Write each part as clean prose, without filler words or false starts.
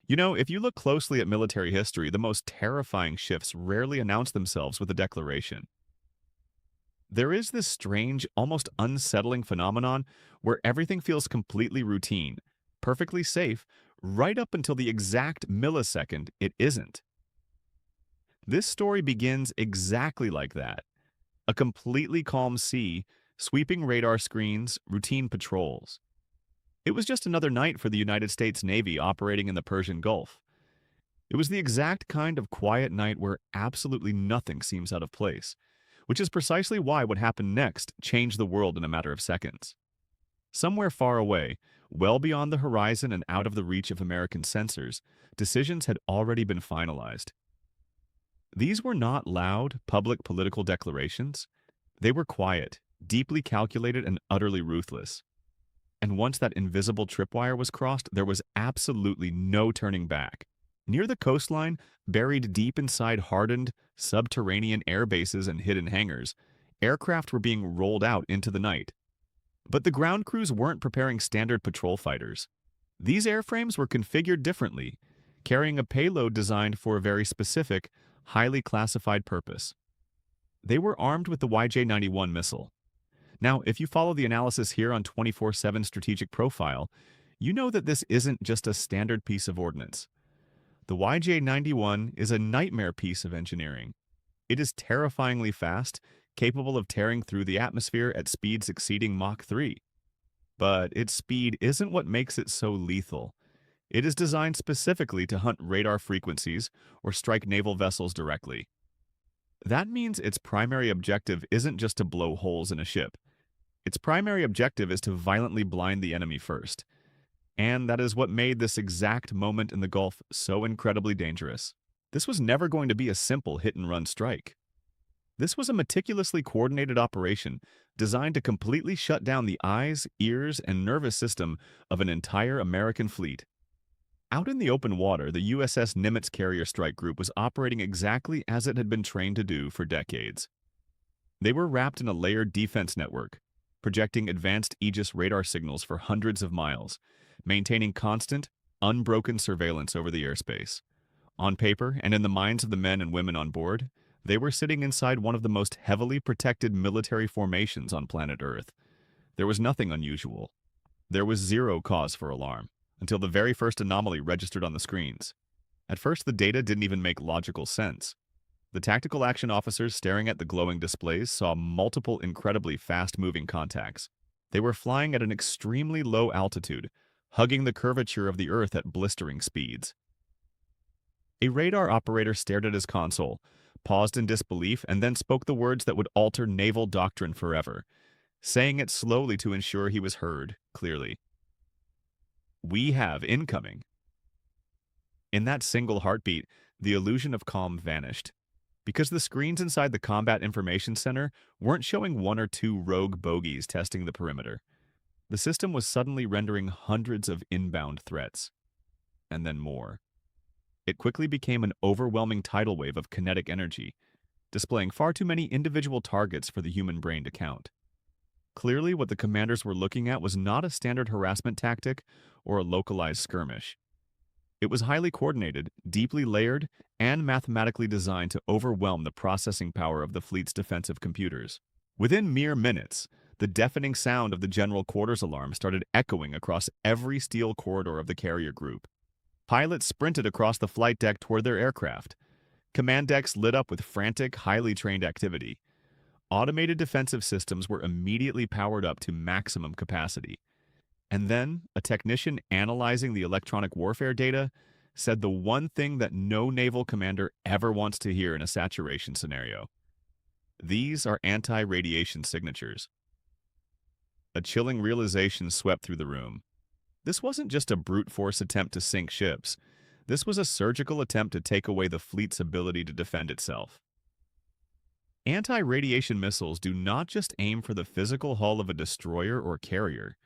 You know, if you look closely at military history, the most terrifying shifts rarely announce themselves with a declaration. There is this strange, almost unsettling phenomenon where everything feels completely routine, perfectly safe, right up until the exact millisecond it isn't. This story begins exactly like that. A completely calm sea, sweeping radar screens, routine patrols. It was just another night for the United States Navy operating in the Persian Gulf. It was the exact kind of quiet night where absolutely nothing seems out of place, which is precisely why what happened next changed the world in a matter of seconds. Somewhere far away, well beyond the horizon and out of the reach of American sensors, decisions had already been finalized. These were not loud, public political declarations. They were quiet, deeply calculated, and utterly ruthless. And once that invisible tripwire was crossed, there was absolutely no turning back. Near the coastline, buried deep inside hardened, subterranean air bases and hidden hangars, aircraft were being rolled out into the night. But the ground crews weren't preparing standard patrol fighters. These airframes were configured differently, carrying a payload designed for a very specific, highly classified purpose. They were armed with the YJ-91 missile. Now, if you follow the analysis here on 24/7 Strategic Profile, you know that this isn't just a standard piece of ordnance. The YJ-91 is a nightmare piece of engineering. It is terrifyingly fast, capable of tearing through the atmosphere at speeds exceeding Mach 3. But its speed isn't what makes it so lethal. It is designed specifically to hunt radar frequencies or strike naval vessels directly. That means its primary objective isn't just to blow holes in a ship. Its primary objective is to violently blind the enemy first. And that is what made this exact moment in the Gulf so incredibly dangerous. This was never going to be a simple hit-and-run strike. This was a meticulously coordinated operation designed to completely shut down the eyes, ears, and nervous system of an entire American fleet. Out in the open water, the USS Nimitz carrier strike group was operating exactly as it had been trained to do for decades. They were wrapped in a layered defense network, projecting advanced Aegis radar signals for hundreds of miles, maintaining constant, unbroken surveillance over the airspace. On paper, and in the minds of the men and women on board, they were sitting inside one of the most heavily protected military formations on planet Earth. There was nothing unusual. There was zero cause for alarm, until the very first anomaly registered on the screens. At first, the data didn't even make logical sense. The tactical action officers staring at the glowing displays saw multiple incredibly fast-moving contacts. They were flying at an extremely low altitude, hugging the curvature of the Earth at blistering speeds. A radar operator stared at his console, paused in disbelief, and then spoke the words that would alter naval doctrine forever, saying it slowly to ensure he was heard clearly. "We have incoming." In that single heartbeat, the illusion of calm vanished, because the screens inside the Combat Information Center weren't showing one or two rogue bogies testing the perimeter. The system was suddenly rendering hundreds of inbound threats, and then more. It quickly became an overwhelming tidal wave of kinetic energy, displaying far too many individual targets for the human brain to count. Clearly, what the commanders were looking at was not a standard harassment tactic or a localized skirmish. It was highly coordinated, deeply layered, and mathematically designed to overwhelm the processing power of the fleet's defensive computers. Within mere minutes, the deafening sound of the general quarters alarm started echoing across every steel corridor of the carrier group. Pilots sprinted across the flight deck toward their aircraft. Command decks lit up with frantic, highly trained activity. Automated defensive systems were immediately powered up to maximum capacity. And then, a technician analyzing the electronic warfare data said the one thing that no naval commander ever wants to hear in a saturation scenario. These are anti-radiation signatures. A chilling realization swept through the room. This wasn't just a brute force attempt to sink ships. This was a surgical attempt to take away the fleet's ability to defend itself. Anti-radiation missiles do not just aim for the physical hull of a destroyer or carrier.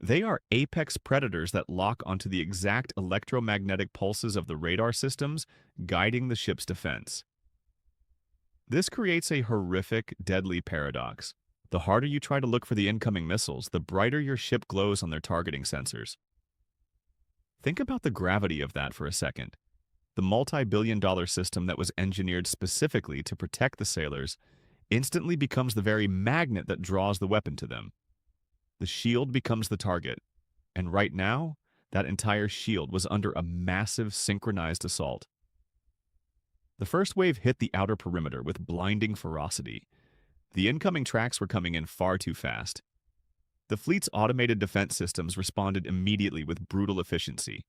They are apex predators that lock onto the exact electromagnetic pulses of the radar systems guiding the ship's defense. This creates a horrific, deadly paradox. The harder you try to look for the incoming missiles, the brighter your ship glows on their targeting sensors. Think about the gravity of that for a second. The multi-billion-dollar system that was engineered specifically to protect the sailors instantly becomes the very magnet that draws the weapon to them. The shield becomes the target, and right now, that entire shield was under a massive synchronized assault. The first wave hit the outer perimeter with blinding ferocity. The incoming tracks were coming in far too fast. The fleet's automated defense systems responded immediately with brutal efficiency.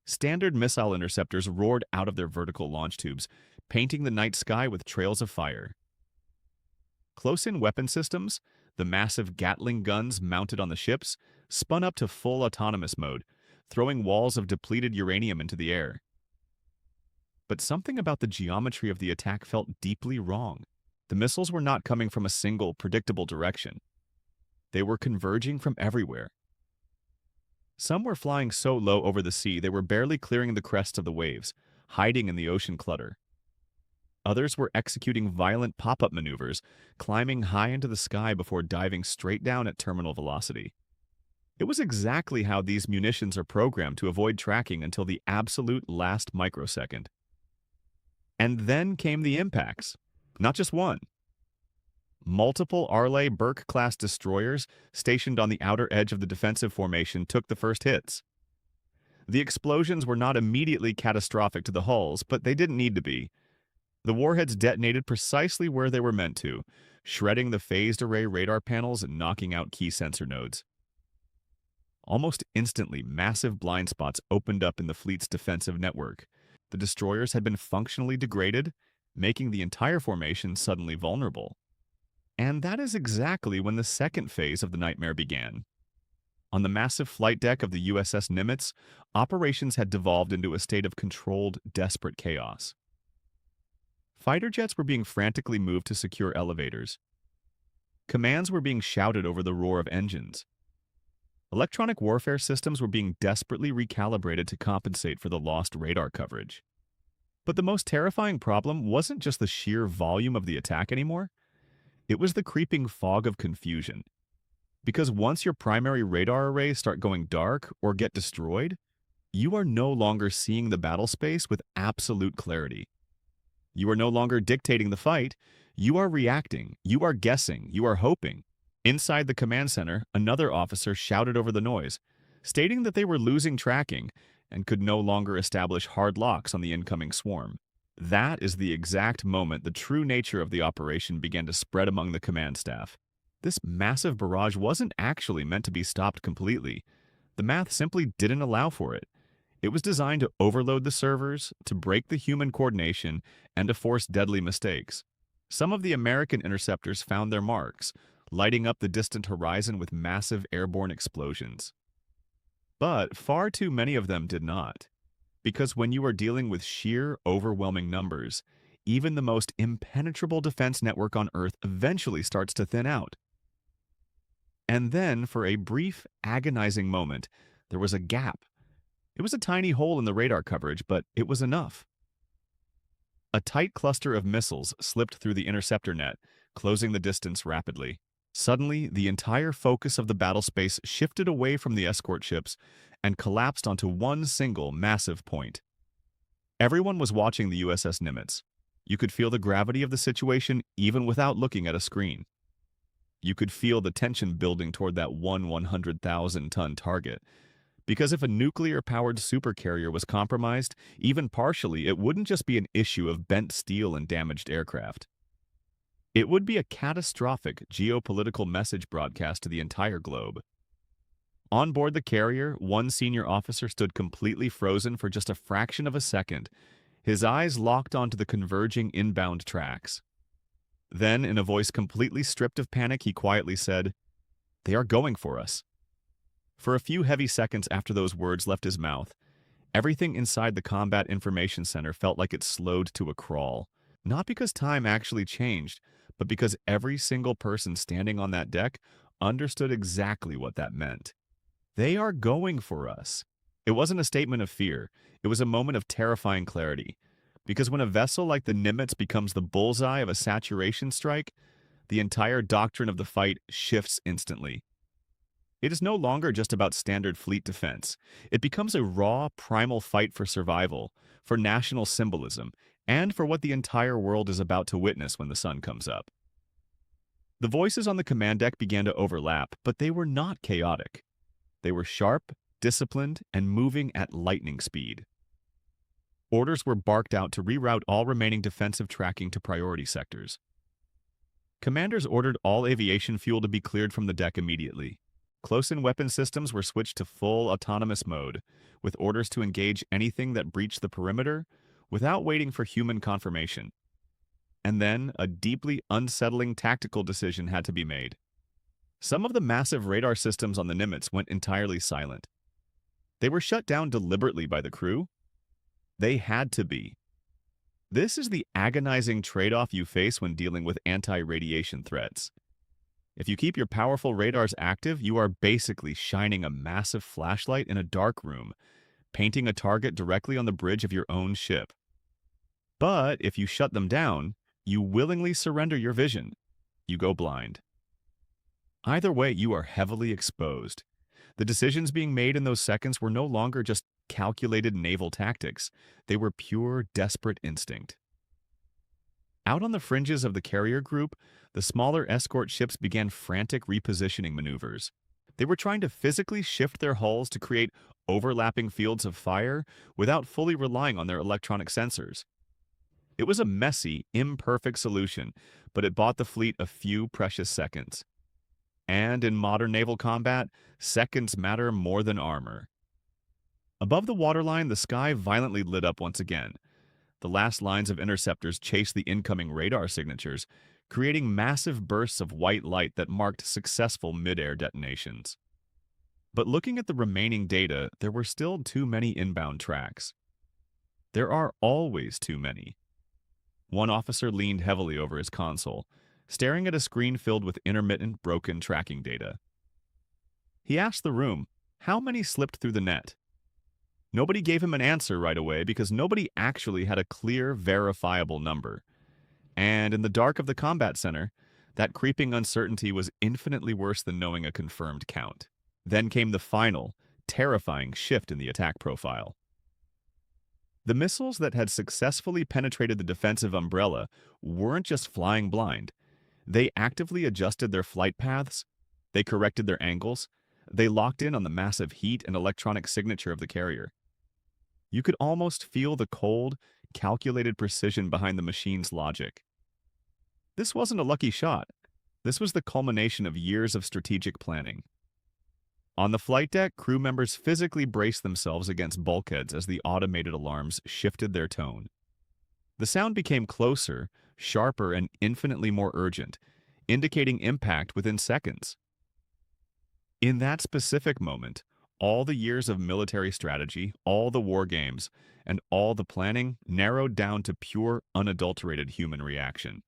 Standard missile interceptors roared out of their vertical launch tubes, painting the night sky with trails of fire. Close-in weapon systems, the massive Gatling guns mounted on the ships, spun up to full autonomous mode, throwing walls of depleted uranium into the air. But something about the geometry of the attack felt deeply wrong. The missiles were not coming from a single, predictable direction. They were converging from everywhere. Some were flying so low over the sea they were barely clearing the crests of the waves, hiding in the ocean clutter. Others were executing violent pop-up maneuvers, climbing high into the sky before diving straight down at terminal velocity. It was exactly how these munitions are programmed to avoid tracking until the absolute last microsecond. And then came the impacts. Not just one. Multiple Arleigh-Burke-class destroyers stationed on the outer edge of the defensive formation took the first hits. The explosions were not immediately catastrophic to the hulls, but they didn't need to be. The warheads detonated precisely where they were meant to, shredding the phased array radar panels and knocking out key sensor nodes. Almost instantly, massive blind spots opened up in the fleet's defensive network. The destroyers had been functionally degraded, making the entire formation suddenly vulnerable. And that is exactly when the second phase of the nightmare began. On the massive flight deck of the USS Nimitz, operations had devolved into a state of controlled, desperate chaos. Fighter jets were being frantically moved to secure elevators. Commands were being shouted over the roar of engines. Electronic warfare systems were being desperately recalibrated to compensate for the lost radar coverage. But the most terrifying problem wasn't just the sheer volume of the attack anymore. It was the creeping fog of confusion. Because once your primary radar arrays start going dark or get destroyed, you are no longer seeing the battle space with absolute clarity. You are no longer dictating the fight. You are reacting. You are guessing. You are hoping. Inside the command center, another officer shouted over the noise, stating that they were losing tracking and could no longer establish hard locks on the incoming swarm. That is the exact moment the true nature of the operation began to spread among the command staff. This massive barrage wasn't actually meant to be stopped completely. The math simply didn't allow for it. It was designed to overload the servers, to break the human coordination, and to force deadly mistakes. Some of the American interceptors found their marks, lighting up the distant horizon with massive airborne explosions. But far too many of them did not. Because when you are dealing with sheer, overwhelming numbers, even the most impenetrable defense network on Earth eventually starts to thin out. And then, for a brief, agonizing moment, there was a gap. It was a tiny hole in the radar coverage, but it was enough. A tight cluster of missiles slipped through the interceptor net, closing the distance rapidly. Suddenly, the entire focus of the battle space shifted away from the escort ships and collapsed onto one single massive point. Everyone was watching the USS Nimitz. You could feel the gravity of the situation even without looking at a screen. You could feel the tension building toward that 100,000-ton target. Because if a nuclear-powered supercarrier was compromised, even partially, it wouldn't just be an issue of bent steel and damaged aircraft. It would be a catastrophic geopolitical message broadcast to the entire globe. On board the carrier, one senior officer stood completely frozen for just a fraction of a second, his eyes locked onto the converging inbound tracks. Then, in a voice completely stripped of panic, he quietly said, "They are going for us." For a few heavy seconds after those words left his mouth, everything inside the Combat Information Center felt like it slowed to a crawl. Not because time actually changed, but because every single person standing on that deck understood exactly what that meant. They are going for us. It wasn't a statement of fear. It was a moment of terrifying clarity. Because when a vessel like the Nimitz becomes the bullseye of a saturation strike, the entire doctrine of the fight shifts instantly. It is no longer just about standard fleet defense. It becomes a raw, primal fight for survival, for national symbolism, and for what the entire world is about to witness when the sun comes up. The voices on the command deck began to overlap, but they were not chaotic. They were sharp, disciplined, and moving at lightning speed. Orders were barked out to reroute all remaining defensive tracking to priority sectors. Commanders ordered all aviation fuel to be cleared from the deck immediately. Close-in weapon systems were switched to full autonomous mode, with orders to engage anything that breached the perimeter without waiting for human confirmation. And then, a deeply unsettling tactical decision had to be made. Some of the massive radar systems on the Nimitz went entirely silent. They were shut down deliberately by the crew. They had to be. This is the agonizing trade-off you face when dealing with anti-radiation threats. If you keep your powerful radars active, you are basically shining a massive flashlight in a dark room, painting a target directly on the bridge of your own ship. But if you shut them down, you willingly surrender your vision. You go blind. Either way, you are heavily exposed. The decisions being made in those seconds were no longer just calculated naval tactics. They were pure, desperate instinct. Out on the fringes of the carrier group, the smaller escort ships began frantic repositioning maneuvers. They were trying to physically shift their hulls to create overlapping fields of fire without fully relying on their electronic sensors. It was a messy, imperfect solution, but it bought the fleet a few precious seconds. And in modern naval combat, seconds matter more than armor. Above the waterline, the sky violently lit up once again. The last lines of interceptors chased the incoming radar signatures, creating massive bursts of white light that marked successful mid-air detonations. But looking at the remaining data, there were still too many inbound tracks. There are always too many. One officer leaned heavily over his console, staring at a screen filled with intermittent, broken tracking data. He asked the room, how many slipped through the net? Nobody gave him an answer right away because nobody actually had a clear, verifiable number. And in the dark of the combat center, that creeping uncertainty was infinitely worse than knowing a confirmed count. Then came the final, terrifying shift in the attack profile. The missiles that had successfully penetrated the defensive umbrella weren't just flying blind. They actively adjusted their flight paths, they corrected their angles, they locked in on the massive heat and electronic signature of the carrier. You could almost feel the cold, calculated precision behind the machine's logic. This wasn't a lucky shot. This was the culmination of years of strategic planning. On the flight deck, crew members physically braced themselves against bulkheads as the automated alarms shifted their tone. The sound became closer, sharper, and infinitely more urgent, indicating impact within seconds. In that specific moment, all the years of military strategy, all the war games, and all the planning narrowed down to pure, unadulterated human reaction.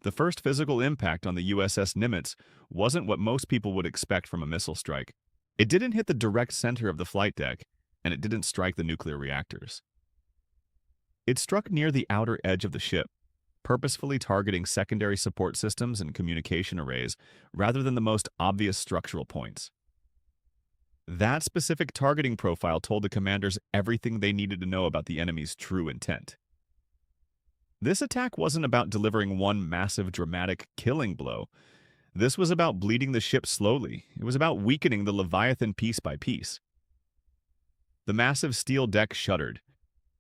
The first physical impact on the USS Nimitz wasn't what most people would expect from a missile strike. It didn't hit the direct center of the flight deck, and it didn't strike the nuclear reactors. It struck near the outer edge of the ship, purposefully targeting secondary support systems and communication arrays rather than the most obvious structural points. That specific targeting profile told the commanders everything they needed to know about the enemy's true intent. This attack wasn't about delivering one massive, dramatic, killing blow. This was about bleeding the ship slowly. It was about weakening the Leviathan piece by piece. The massive steel deck shuddered.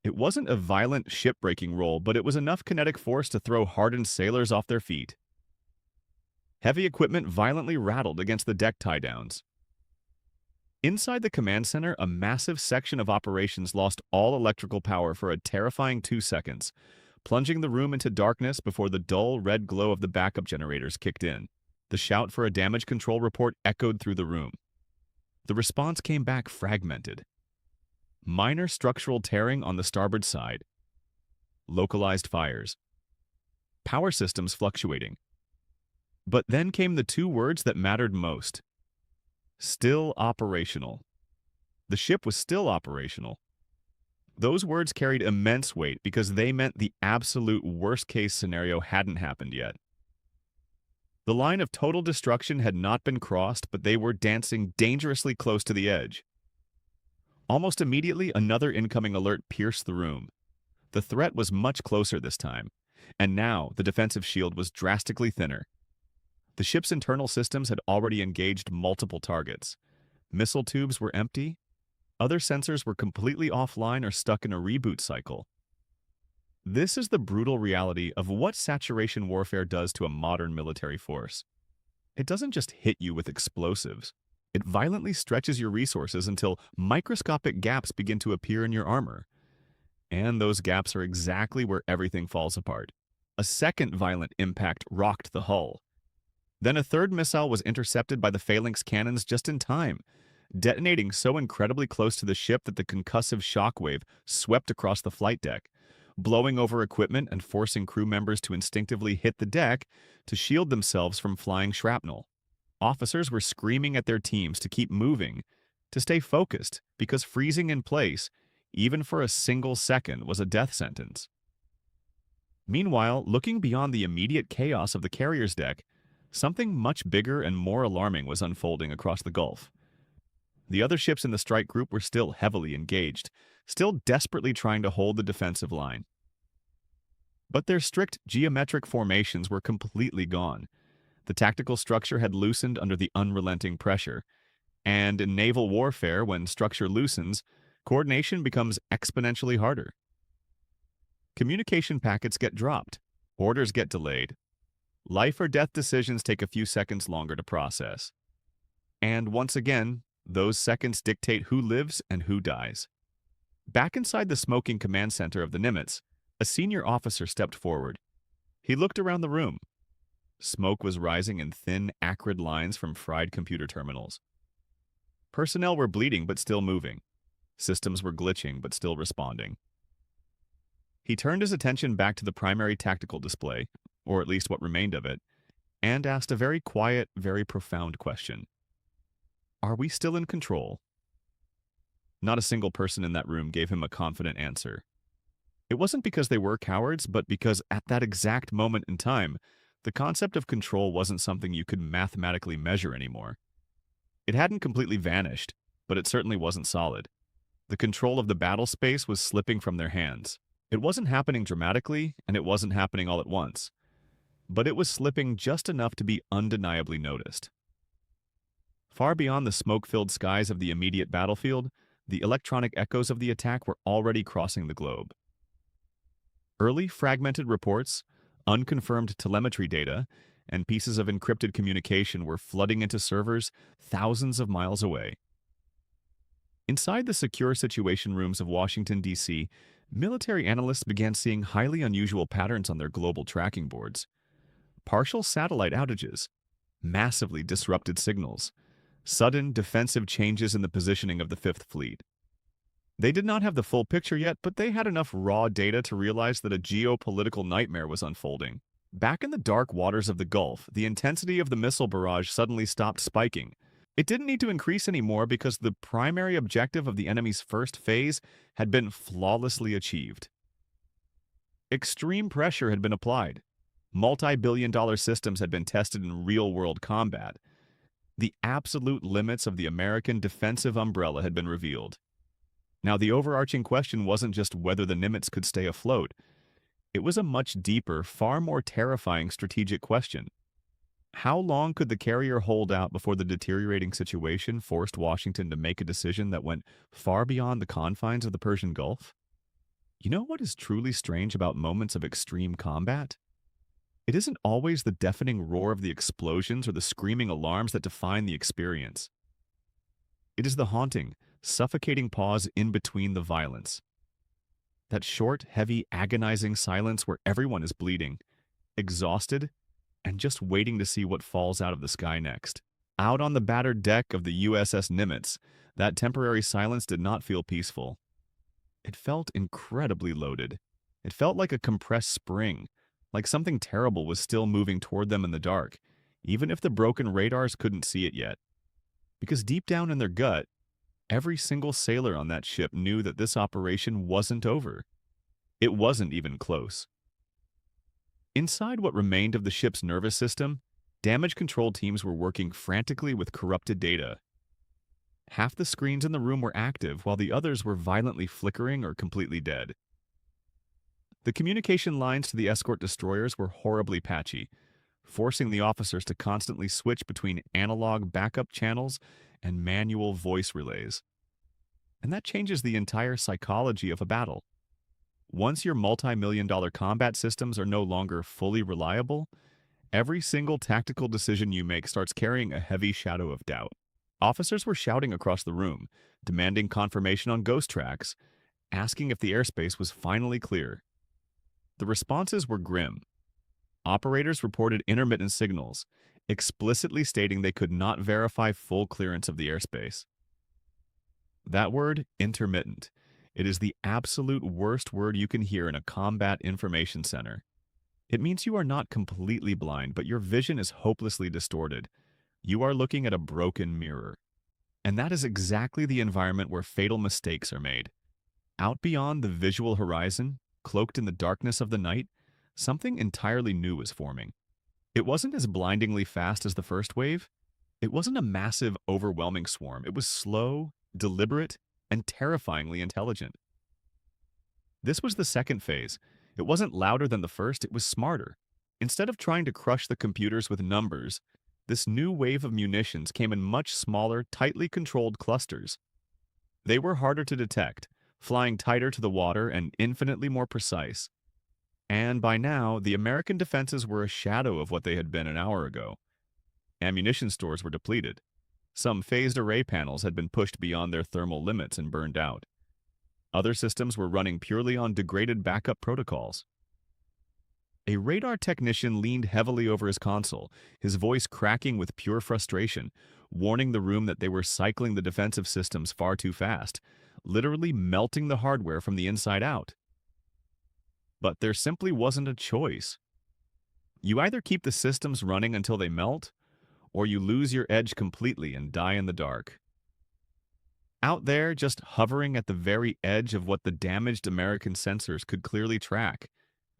It wasn't a violent ship-breaking roll, but it was enough kinetic force to throw hardened sailors off their feet. Heavy equipment violently rattled against the deck tie-downs. Inside the command center, a massive section of operations lost all electrical power for a terrifying 2 seconds, plunging the room into darkness before the dull red glow of the backup generators kicked in. The shout for a damage control report echoed through the room. The response came back fragmented. Minor structural tearing on the starboard side. Localized fires. Power systems fluctuating. But then came the 2 words that mattered most. Still operational. The ship was still operational. Those words carried immense weight because they meant the absolute worst-case scenario hadn't happened yet. The line of total destruction had not been crossed, but they were dancing dangerously close to the edge. Almost immediately, another incoming alert pierced the room. The threat was much closer this time, and now the defensive shield was drastically thinner. The ship's internal systems had already engaged multiple targets. Missile tubes were empty. Other sensors were completely offline or stuck in a reboot cycle. This is the brutal reality of what saturation warfare does to a modern military force. It doesn't just hit you with explosives. It violently stretches your resources until microscopic gaps begin to appear in your armor. And those gaps are exactly where everything falls apart. A second violent impact rocked the hull. Then a third missile was intercepted by the phalanx cannons just in time, detonating so incredibly close to the ship that the concussive shockwave swept across the flight deck, blowing over equipment and forcing crew members to instinctively hit the deck to shield themselves from flying shrapnel. Officers were screaming at their teams to keep moving, to stay focused, because freezing in place, even for a single second, was a death sentence. Meanwhile, looking beyond the immediate chaos of the carrier's deck, something much bigger and more alarming was unfolding across the Gulf. The other ships in the strike group were still heavily engaged, still desperately trying to hold the defensive line. But their strict geometric formations were completely gone. The tactical structure had loosened under the unrelenting pressure, and in naval warfare, when structure loosens, coordination becomes exponentially harder. Communication packets get dropped, orders get delayed. Life or death decisions take a few seconds longer to process. And once again, those seconds dictate who lives and who dies. Back inside the smoking command center of the Nimitz, a senior officer stepped forward. He looked around the room. Smoke was rising in thin, acrid lines from fried computer terminals. Personnel were bleeding but still moving. Systems were glitching but still responding. He turned his attention back to the primary tactical display, or at least what remained of it, and asked a very quiet, very profound question. Are we still in control? Not a single person in that room gave him a confident answer. It wasn't because they were cowards, but because at that exact moment in time, the concept of control wasn't something you could mathematically measure anymore. It hadn't completely vanished, but it certainly wasn't solid. The control of the battle space was slipping from their hands. It wasn't happening dramatically, and it wasn't happening all at once. But it was slipping just enough to be undeniably noticed. Far beyond the smoke-filled skies of the immediate battlefield, the electronic echoes of the attack were already crossing the globe. Early fragmented reports, unconfirmed telemetry data, and pieces of encrypted communication were flooding into servers thousands of miles away. Inside the secure situation rooms of Washington, D.C., military analysts began seeing highly unusual patterns on their global tracking boards. Partial satellite outages, massively disrupted signals, sudden defensive changes in the positioning of the Fifth Fleet. They did not have the full picture yet, but they had enough raw data to realize that a geopolitical nightmare was unfolding. Back in the dark waters of the Gulf, the intensity of the missile barrage suddenly stopped spiking. It didn't need to increase anymore because the primary objective of the enemy's first phase had been flawlessly achieved. Extreme pressure had been applied. Multi-billion-dollar systems had been tested in real-world combat. The absolute limits of the American defensive umbrella had been revealed. Now, the overarching question wasn't just whether the Nimitz could stay afloat. It was a much deeper, far more terrifying strategic question. How long could the carrier hold out before the deteriorating situation forced Washington to make a decision that went far beyond the confines of the Persian Gulf? You know what is truly strange about moments of extreme combat? It isn't always the deafening roar of the explosions or the screaming alarms that define the experience. It is the haunting, suffocating pause in between the violence. That short, heavy, agonizing silence where everyone is bleeding, exhausted, and just waiting to see what falls out of the sky next. Out on the battered deck of the USS Nimitz, that temporary silence did not feel peaceful. It felt incredibly loaded. It felt like a compressed spring, like something terrible was still moving toward them in the dark, even if the broken radars couldn't see it yet. Because deep down in their gut, every single sailor on that ship knew that this operation wasn't over. It wasn't even close. Inside what remained of the ship's nervous system, Damage control teams were working frantically with corrupted data. Half the screens in the room were active, while the others were violently flickering or completely dead. The communication lines to the escort destroyers were horribly patchy, forcing the officers to constantly switch between analog backup channels and manual voice relays. And that changes the entire psychology of a battle. Once your multi-million-dollar combat systems are no longer fully reliable, every single tactical decision you make starts carrying a heavy shadow of doubt. Officers were shouting across the room, demanding confirmation on ghost tracks, asking if the airspace was finally clear. The responses were grim. Operators reported intermittent signals, explicitly stating they could not verify full clearance of the airspace. That word, intermittent, it is the absolute worst word you can hear in a combat information center. It means you are not completely blind, but your vision is hopelessly distorted. You are looking at a broken mirror. And that is exactly the environment where fatal mistakes are made. Out beyond the visual horizon, cloaked in the darkness of the night, something entirely new is forming. It wasn't as blindingly fast as the first wave. It wasn't a massive, overwhelming swarm. It was slow, deliberate, and terrifyingly intelligent. This was the second phase. It wasn't louder than the first, it was smarter. Instead of trying to crush the computers with numbers, this new wave of munitions came in much smaller, tightly controlled clusters. They were harder to detect, flying tighter to the water and infinitely more precise. And by now, the American defenses were a shadow of what they had been an hour ago. Ammunition stores were depleted. Some phased array panels had been pushed beyond their thermal limits and burned out. Other systems were running purely on degraded backup protocols. A radar technician leaned heavily over his console, his voice cracking with pure frustration, warning the room that they were cycling the defensive systems far too fast, literally melting the hardware from the inside out. But there simply wasn't a choice. You either keep the systems running until they melt, or you lose your edge completely and die in the dark. Out there, just hovering at the very edge of what the damaged American sensors could clearly track,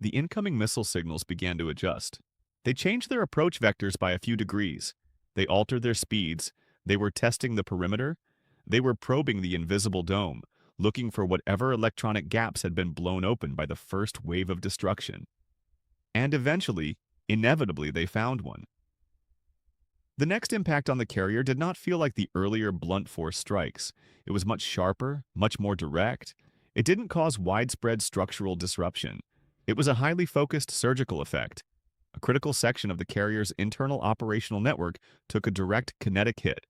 the incoming missile signals began to adjust. They changed their approach vectors by a few degrees. They altered their speeds. They were testing the perimeter. They were probing the invisible dome, looking for whatever electronic gaps had been blown open by the first wave of destruction. And eventually, inevitably, they found one. The next impact on the carrier did not feel like the earlier blunt force strikes. It was much sharper, much more direct. It didn't cause widespread structural disruption. It was a highly focused surgical effect. A critical section of the carrier's internal operational network took a direct kinetic hit.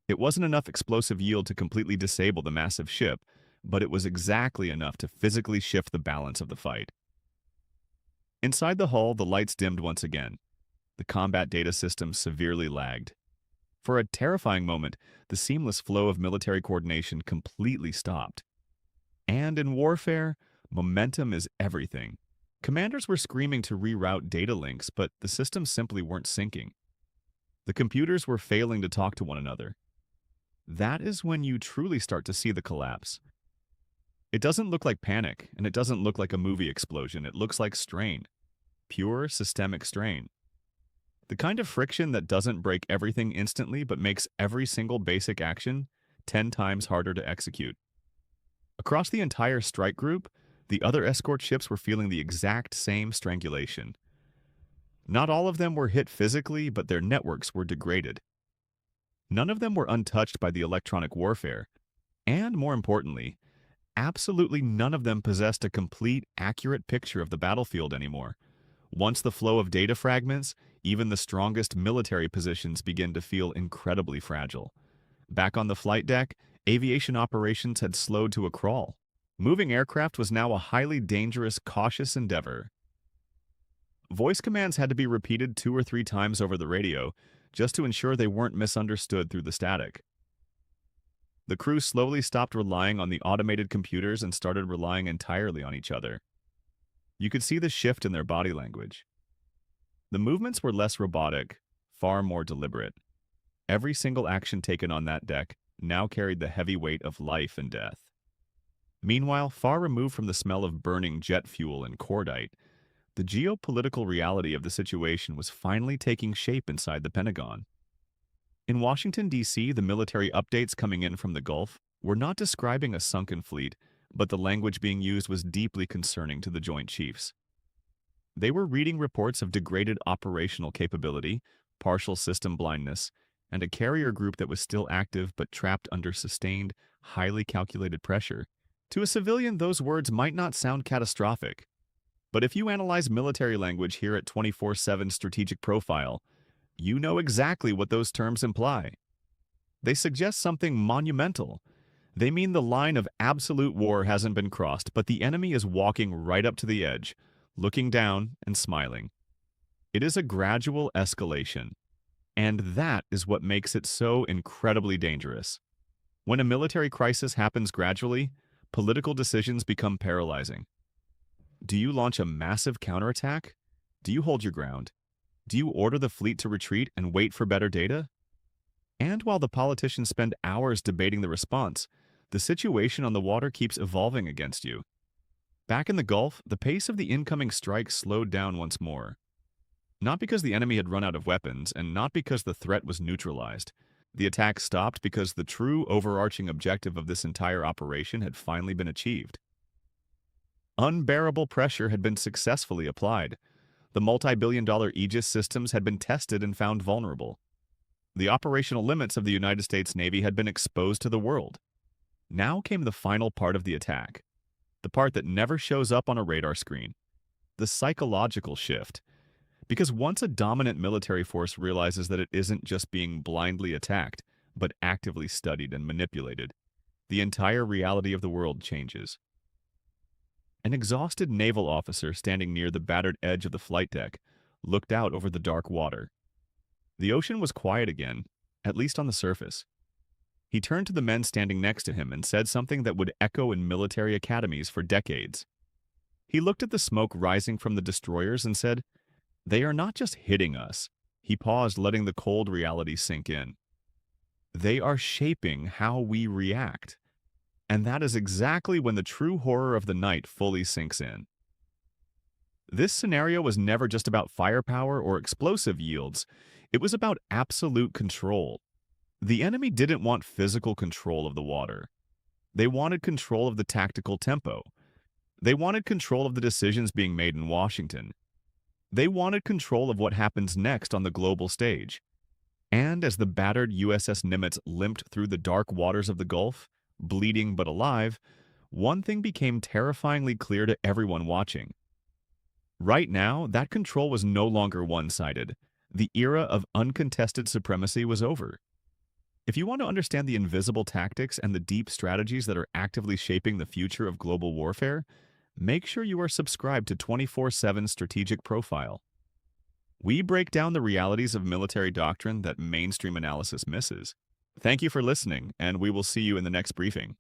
It wasn't enough explosive yield to completely disable the massive ship, but it was exactly enough to physically shift the balance of the fight. Inside the hull, the lights dimmed once again. The combat data system severely lagged. For a terrifying moment, the seamless flow of military coordination completely stopped. And in warfare, momentum is everything. Commanders were screaming to reroute data links, but the systems simply weren't syncing. The computers were failing to talk to one another. That is when you truly start to see the collapse. It doesn't look like panic, and it doesn't look like a movie explosion. It looks like strain. Pure systemic strain. The kind of friction that doesn't break everything instantly but makes every single basic action 10 times harder to execute. Across the entire strike group, the other escort ships were feeling the exact same strangulation. Not all of them were hit physically, but their networks were degraded. None of them were untouched by the electronic warfare, and more importantly, absolutely none of them possessed a complete, accurate picture of the battlefield anymore. Once the flow of data fragments, even the strongest military positions begin to feel incredibly fragile. Back on the flight deck, aviation operations had slowed to a crawl. Moving aircraft was now a highly dangerous, cautious endeavor. Voice commands had to be repeated 2 or 3 times over the radio, just to ensure they weren't misunderstood through the static. The crew slowly stopped relying on the automated computers and started relying entirely on each other. You could see the shift in their body language. The movements were less robotic, far more deliberate. Every single action taken on that deck now carried the heavy weight of life and death. Meanwhile, far removed from the smell of burning jet fuel and cordite, the the geopolitical reality of the situation was finally taking shape inside the Pentagon. In Washington, D.C., the military updates coming in from the Gulf were not describing a sunken fleet, but the language being used was deeply concerning to the Joint Chiefs. They were reading reports of degraded operational capability, partial system blindness, and a carrier group that was still active but trapped under sustained, highly calculated pressure. To a civilian, those words might not sound catastrophic, but if you analyze military language here at 24/7 Strategic Profile, you know exactly what those terms imply. They suggest something monumental. They mean the line of absolute war hasn't been crossed, but the enemy is walking right up to the edge, looking down and smiling. It is a gradual escalation, and that is what makes it so incredibly dangerous. When a military crisis happens gradually, political decisions become paralyzing. Do you launch a massive counterattack? Do you hold your ground? Do you order the fleet to retreat and wait for better data? And while the politicians spend hours debating the response, the situation on the water keeps evolving against you. Back in the Gulf, the pace of the incoming strike slowed down once more. Not because the enemy had run out of weapons, and not because the threat was neutralized. The attack stopped because the true overarching objective of this entire operation had finally been achieved. Unbearable pressure had been successfully applied. The multi-billion-dollar Aegis systems had been tested and found vulnerable. The operational limits of the United States Navy had been exposed to the world. Now came the final part of the attack, the part that never shows up on a radar screen, the psychological shift. Because once a dominant military force realizes that it isn't just being blindly attacked, but actively studied and manipulated, the entire reality of the world changes. An exhausted naval officer standing near the battered edge of the flight deck looked out over the dark water. The ocean was quiet again, at least on the surface. He turned to the men standing next to him and said something that would echo in military academies for decades. He looked at the smoke rising from the destroyers and said, "They are not just hitting us." He paused, letting the cold reality sink in. "They are shaping how we react." And that is exactly when the true horror of the night fully sinks in. This scenario was never just about firepower or explosive yields. It was about absolute control. The enemy didn't want physical control of the water. They wanted control of the tactical tempo. They wanted control of the decisions being made in Washington. They wanted control of what happens next on the global stage. And as the battered USS Nimitz limped through the dark waters of the Gulf, bleeding but alive, one thing became terrifyingly clear to everyone watching. Right now, that control was no longer one-sided. The era of uncontested supremacy was over. If you want to understand the invisible tactics and the deep strategies that are actively shaping the future of global warfare, make sure you are subscribed to 24/7 Strategic Profile. We break down the realities of military doctrine that mainstream analysis misses. Thank you for listening, and we will see you in the next briefing.